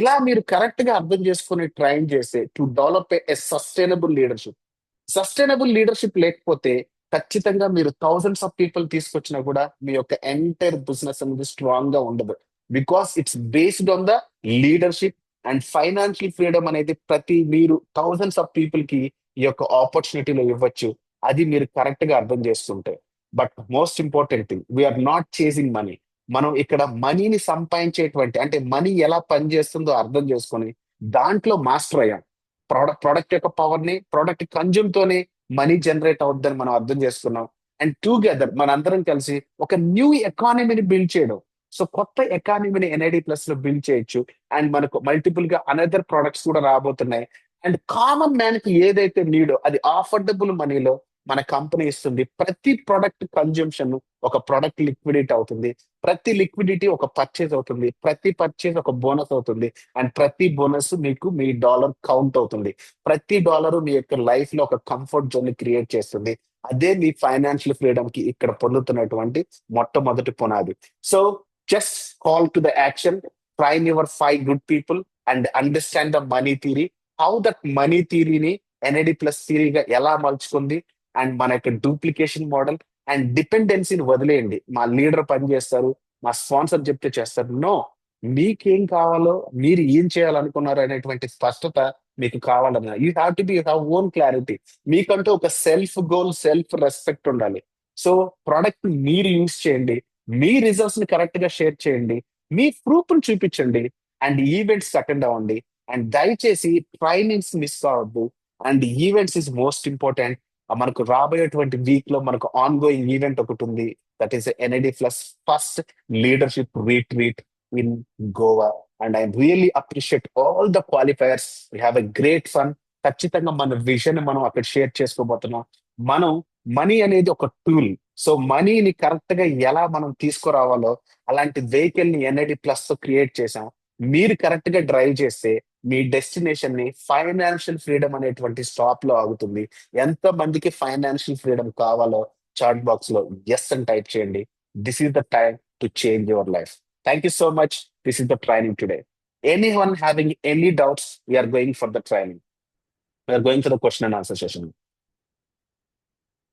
ఇలా మీరు correct గా అర్థం చేసుకుని train చేస్తే to develop a sustainable leadership. Sustainable leadership లేకపోతే ఖచ్చితంగా మీరు thousands of people తీసుకొచ్చినా కూడా మీ యొక్క ఎంటైర్ బిజినెస్ అనేది స్ట్రాంగ్ గా ఉండదు. Because it's based on the leadership. And financial freedom అనేది మీరు థౌసండ్స్ ఆఫ్ పీపుల్ కి ఈ యొక్క ఆపర్చునిటీలో ఇవ్వచ్చు. అది మీరు కరెక్ట్ గా అర్థం చేస్తుంటే. But most important thing, we're not chasing money. మనం ఇక్కడ మనీని సంపాదించేటువంటి, అంటే మనీ ఎలా పనిచేస్తుందో అర్థం చేసుకొని దాంట్లో మాస్టర్ అయ్యాం. ప్రోడక్ట్ యొక్క పవర్ ని, ప్రోడక్ట్ కన్జ్యూమ్ తోనే మనీ జనరేట్ అవుద్దని మనం అర్థం చేసుకున్నాం. అండ్ టుగెదర్ మనందరం కలిసి ఒక న్యూ ఎకానమీని బిల్డ్ చేయడం. సో కొత్త ఎకానమీని ఎన్ఐడి ప్లస్ లో బిల్డ్ చేయొచ్చు. అండ్ మనకు మల్టిపుల్ గా అనదర్ ప్రొడక్ట్స్ కూడా రాబోతున్నాయి. అండ్ కామన్ మ్యాన్ కి ఏదైతే నీడో అది అఫోర్డబుల్ మనీలో మన కంపెనీ ఇస్తుంది. ప్రతి ప్రొడక్ట్ కన్జంప్షన్ ఒక ప్రొడక్ట్ లిక్విడేట్ అవుతుంది. ప్రతి లిక్విడిటీ ఒక పర్చేజ్ అవుతుంది. ప్రతి పర్చేజ్ ఒక బోనస్ అవుతుంది. అండ్ ప్రతి బోనస్ మీకు మీ డాలర్ కౌంట్ అవుతుంది. ప్రతి డాలర్ మీ యొక్క లైఫ్ లో ఒక కంఫర్ట్ జోన్ ని క్రియేట్ చేస్తుంది. అదే మీ ఫైనాన్షియల్ ఫ్రీడమ్ కి ఇక్కడ పొందుతున్నటువంటి మొట్టమొదటి పునాది. So just call to the action, train your 5 good people and understand the money theory. How that money థియరీని ఎన్ఐడి ప్లస్ థియరీగా ఎలా మలుచుకుంది. అండ్ మన యొక్క డూప్లికేషన్ మోడల్ అండ్ డిపెండెన్సీని వదిలేయండి. మా లీడర్ పని చేస్తారు, మా స్పాన్సర్ చెప్తే చేస్తారు. నో, మీకేం కావాలో, మీరు ఏం చేయాలనుకున్నారు అనేటువంటి స్పష్టత మీకు కావాలన్నా you have to be have own clarity. మీకంటూ ఒక సెల్ఫ్ గోల్, సెల్ఫ్ రెస్పెక్ట్ ఉండాలి. సో ప్రోడక్ట్ మీరు యూజ్ చేయండి. మీ రిజల్ట్స్ ని కరెక్ట్ గా షేర్ చేయండి. మీ ప్రూఫ్ ని చూపించండి. అండ్ ఈవెంట్స్ అటెండ్ అవ్వండి. అండ్ దయచేసి ట్రైనింగ్స్ మిస్ అవ్వద్దు. And events is most important. మనకు రాబోయేటువంటి వీక్ లో మనకు ఆన్ గోయింగ్ ఈవెంట్ ఒకటి ఉంది. That is NID plus first leadership retreat in Goa. And I really appreciate all the qualifiers. We have a great fun. ఖచ్చితంగా మన vision మనం అక్కడ షేర్ చేసుకోబోతున్నాం. మనం మనీ అనేది ఒక టూల్. సో మనీని కరెక్ట్ గా ఎలా మనం తీసుకురావాలో అలాంటి వెహికల్ ని ఎన్ఐడి ప్లస్ తో క్రియేట్ చేసాం. మీరు కరెక్ట్ గా డ్రైవ్ చేస్తే మీ డెస్టినేషన్ ని ఫైనాన్షియల్ ఫ్రీడమ్ అనేటువంటి స్టాప్ లో ఆగుతుంది. ఎంత మందికి ఫైనాన్షియల్ ఫ్రీడమ్ కావాలో చాట్ బాక్స్ లో ఎస్ అని టైప్ చేయండి. This is the time to change your life. Thank you so much. This is the training today. Anyone having any doubts, we are going for the training. We are going for the question and answer session.